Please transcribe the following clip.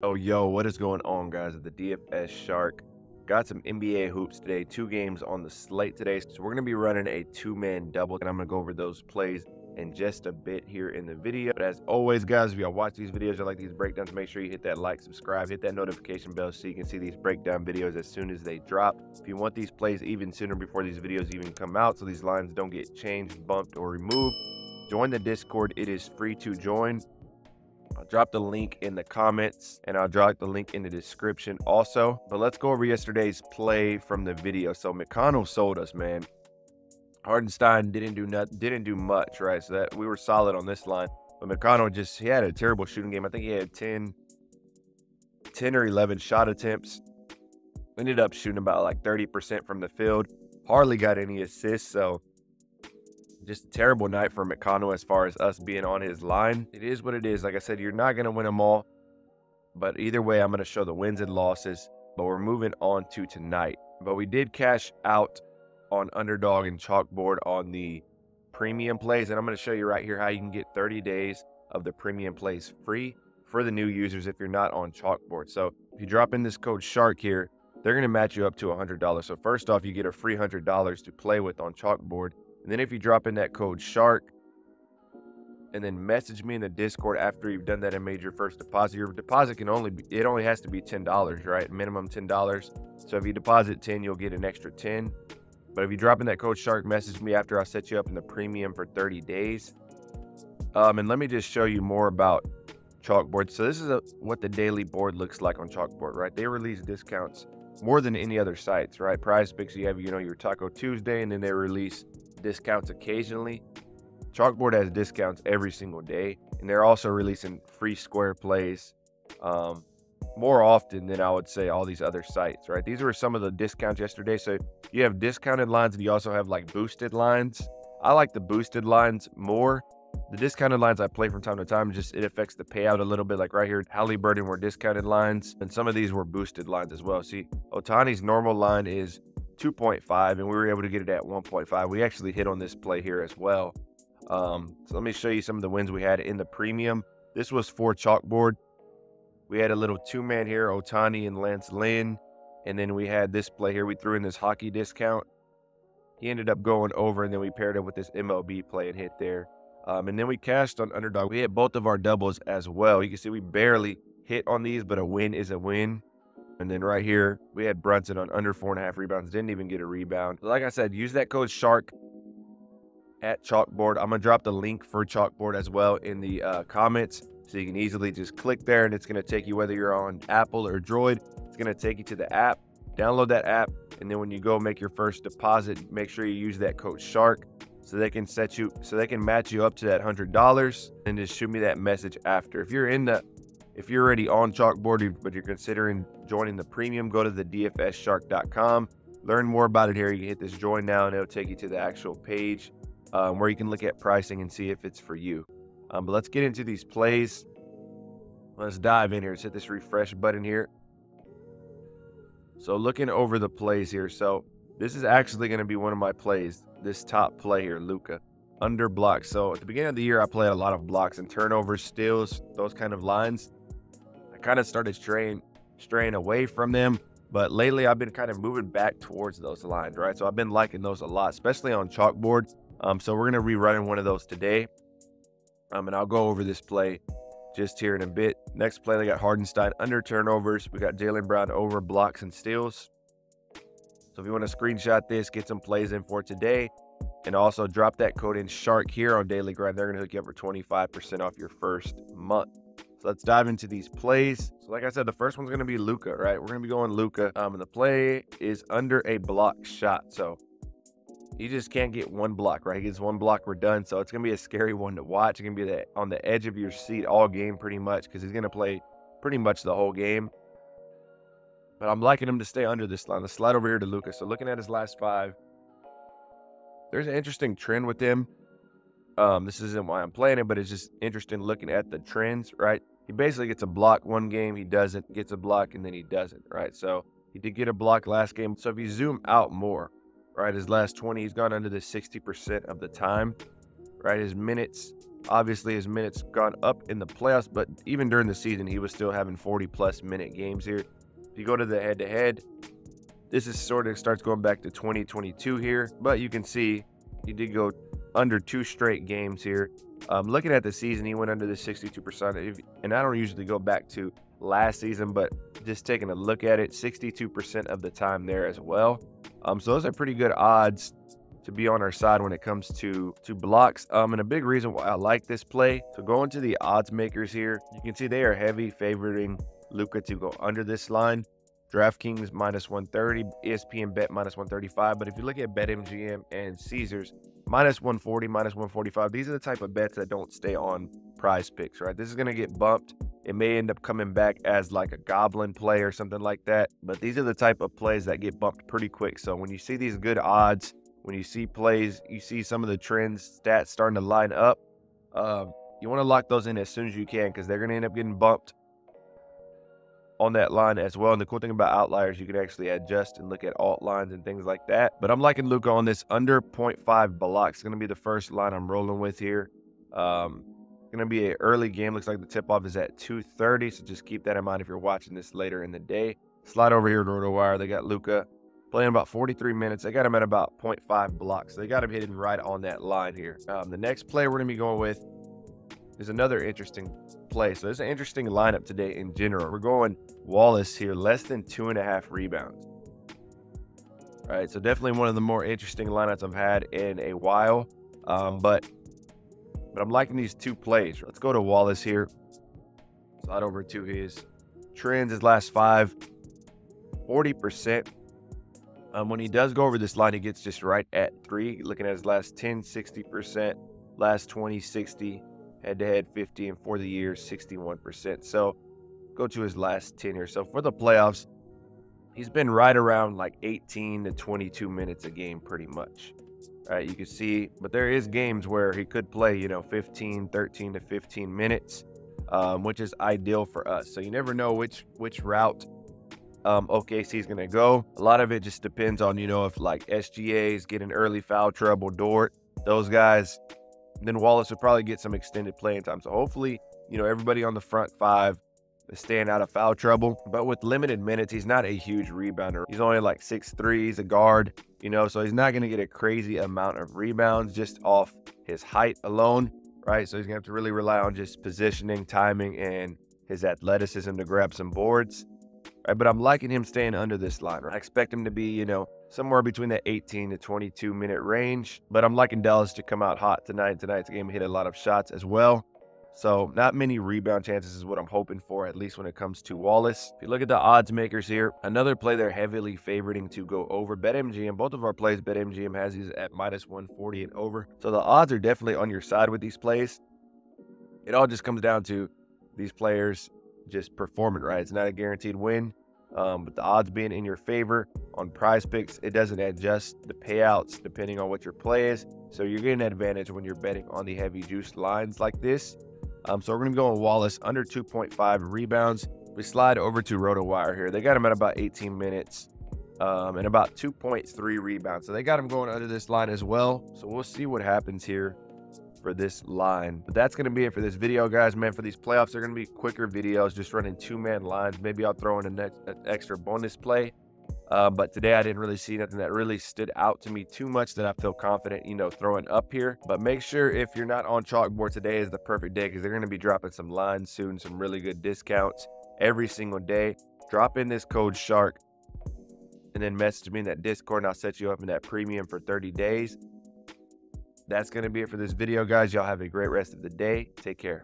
Oh, yo, what is going on, guys? At the DFS Shark. Got some NBA hoops today, 2 games on the slate today. So, we're going to be running a 2-man double, and I'm going to go over those plays in just a bit here in the video. But as always, guys, if y'all watch these videos or like these breakdowns, make sure you hit that like, subscribe, hit that notification bell so you can see these breakdown videos as soon as they drop. If you want these plays even sooner before these videos even come out, so these lines don't get changed, bumped, or removed, join the Discord. It is free to join. I'll drop the link in the comments and I'll drop the link in the description also. But let's go over yesterday's play from the video. So McConnell sold us, man. Hardenstein didn't do much, right? So that we were solid on this line. But McConnell he had a terrible shooting game. I think he had 10 or 11 shot attempts. Ended up shooting about like 30% from the field. Hardly got any assists, so just a terrible night for McConnell as far as us being on his line. It is what it is. Like I said, you're not going to win them all. But either way, I'm going to show the wins and losses. But we're moving on to tonight. But we did cash out on underdog and chalkboard on the premium plays. And I'm going to show you right here how you can get 30 days of the premium plays free for the new users if you're not on chalkboard. So if you drop in this code SHARK here, they're going to match you up to $100. So first off, you get a free $100 to play with on chalkboard. And then if you drop in that code SHARK and then message me in the Discord after you've done that and made your first deposit, your deposit can only has to be $10, right? Minimum $10. So if you deposit 10, you'll get an extra 10. But if you drop in that code SHARK, message me after I set you up in the premium for 30 days. And let me just show you more about chalkboard. So this is what the daily board looks like on chalkboard, right? They release discounts more than any other sites, right? Prizepicks, you have, your Taco Tuesday, and then they release discounts occasionally. Chalkboard has discounts every single day, and they're also releasing free square plays more often than I would say all these other sites, right? These were some of the discounts yesterday. So you have discounted lines and you also have like boosted lines. I like the boosted lines more. The discounted lines I play from time to time, it affects the payout a little bit. Like right here, Halliburton were discounted lines, and some of these were boosted lines as well. See, Otani's normal line is 2.5, and we were able to get it at 1.5. We actually hit on this play here as well. So let me show you some of the wins we had in the premium. This was for chalkboard. We had a little 2-man here, Otani and Lance Lynn. And then we had this play here. We threw in this hockey discount. He ended up going over, and then we paired it with this MLB play and hit there. And then we cashed on underdog. We hit both of our doubles as well. You can see we barely hit on these, but a win is a win. And then right here, we had Brunson on under 4.5 rebounds. Didn't even get a rebound. Like I said, use that code SHARK at chalkboard. I'm going to drop the link for chalkboard as well in the comments. So you can easily just click there, and it's going to take you, whether you're on Apple or Droid, it's going to take you to the app. Download that app. And then when you go make your first deposit, make sure you use that code SHARK so they can match you up to that $100, and just shoot me that message after. If you're already on chalkboard, but you're considering joining the premium, go to the dfsshark.com. Learn more about it here. You can hit this join now, and it'll take you to the actual page where you can look at pricing and see if it's for you. But let's get into these plays. Let's dive in here. Let's hit this refresh button here. So looking over the plays here. So this is actually going to be one of my plays. This top play here, Luka, under blocks. So at the beginning of the year, I played a lot of blocks and turnovers, steals, those kind of lines. I kind of started straying away from them. But lately, I've been kind of moving back towards those lines, right? So I've been liking those a lot, especially on chalkboard. So we're going to be running one of those today. And I'll go over this play just here in a bit. Next play, they got Hardenstein under turnovers. We got Jaylen Brown over blocks and steals. So if you want to screenshot this, get some plays in for today, and also drop that code in SHARK here on Daily Grind. They're going to hook you up for 25% off your first month. So let's dive into these plays. So like I said, the first one's going to be Luka, right? We're going to be going Luka. And the play is under a block shot. So you just can't get one block, right? He gets one block, we're done. So it's going to be a scary one to watch. It's going to be on the edge of your seat all game pretty much, because he's going to play pretty much the whole game. But I'm liking him to stay under this line. Let's slide over here to Luka. So looking at his last 5, there's an interesting trend with him. This isn't why I'm playing it, but it's just interesting looking at the trends, right? He basically gets a block one game, he doesn't, gets a block, and then he doesn't, right? So he did get a block last game. So if you zoom out more, right, his last 20, he's gone under the 60% of the time, right? His minutes Obviously, his minutes gone up in the playoffs, but even during the season, he was still having 40-plus minute games here. If you go to the head-to-head, this is sort of starts going back to 2022 here, but you can see he did go under 2 straight games here. Looking at the season, he went under the 62%, and I don't usually go back to last season, but just taking a look at it, 62% of the time there as well. So those are pretty good odds to be on our side when it comes to blocks. And a big reason why I like this play, so going to the odds makers here, you can see they are heavy favoring Luka to go under this line. DraftKings minus 130, ESPN bet minus 135. But if you look at BetMGM and Caesars, minus 140, minus 145, these are the type of bets that don't stay on Prizepicks, right? This is going to get bumped. It may end up coming back as like a goblin play or something like that. But these are the type of plays that get bumped pretty quick. So when you see these good odds, when you see plays, you see some of the trends, stats starting to line up, you want to lock those in as soon as you can because they're going to end up getting bumped on that line as well. And the cool thing about outliers, you can actually adjust and look at alt lines and things like that. But I'm liking Luka on this under 0.5 blocks. It's going to be the first line I'm rolling with here. Going to be an early game. Looks like the tip-off is at 2:30, so just keep that in mind if you're watching this later in the day. Slide over here to RotoWire. They got Luka playing about 43 minutes. They got him at about 0.5 blocks. So they got him hitting right on that line here. The next play we're going to be going with is another interesting play. So there's an interesting lineup today in general. We're going Wallace here, less than 2.5 rebounds. All right, so definitely one of the more interesting lineups I've had in a while. But I'm liking these two plays. Let's go to Wallace here. Slide over to his trends, his last 5, 40%. When he does go over this line, he gets just right at 3. Looking at his last 10, 60%, last 20, 60, head-to-head 50, and for the year, 61%. So go to his last 10 here. So for the playoffs, he's been right around like 18 to 22 minutes a game pretty much. All right, you can see, but there is games where he could play, 13 to 15 minutes, which is ideal for us. So you never know which route OKC is going to go. A lot of it just depends on, if like SGAs get in early foul trouble, Dort, those guys, then Wallace would probably get some extended playing time. So hopefully, everybody on the front 5 is staying out of foul trouble. But with limited minutes, he's not a huge rebounder. He's only like 6'3", he's a guard, so he's not going to get a crazy amount of rebounds just off his height alone, right? So he's going to have to really rely on just positioning, timing, and his athleticism to grab some boards. Right, but I'm liking him staying under this line. Right? I expect him to be, somewhere between that 18 to 22 minute range. But I'm liking Dallas to come out hot tonight. Tonight's game hit a lot of shots as well. So not many rebound chances is what I'm hoping for, at least when it comes to Wallace. If you look at the odds makers here, another play they're heavily favoring to go over. BetMGM, both of our plays, BetMGM has these at minus 140 and over. So the odds are definitely on your side with these plays. It all just comes down to these players just performing, right? It's not a guaranteed win, but the odds being in your favor on Prizepicks, it doesn't adjust the payouts depending on what your play is. So you're getting an advantage when you're betting on the heavy juice lines like this. So we're going to go with Wallace under 2.5 rebounds. We slide over to RotoWire here. They got him at about 18 minutes and about 2.3 rebounds. So they got him going under this line as well. So we'll see what happens here for this line. But that's going to be it for this video, guys. Man, for these playoffs, they're going to be quicker videos, just running 2-man lines. Maybe I'll throw in an extra bonus play. But today I didn't really see nothing that really stood out to me too much that I feel confident, throwing up here. But make sure if you're not on Chalkboard, today is the perfect day because they're going to be dropping some lines soon, some really good discounts every single day. Drop in this code SHARK and then message me in that Discord, and I'll set you up in that premium for 30 days. That's going to be it for this video, guys. Y'all have a great rest of the day. Take care.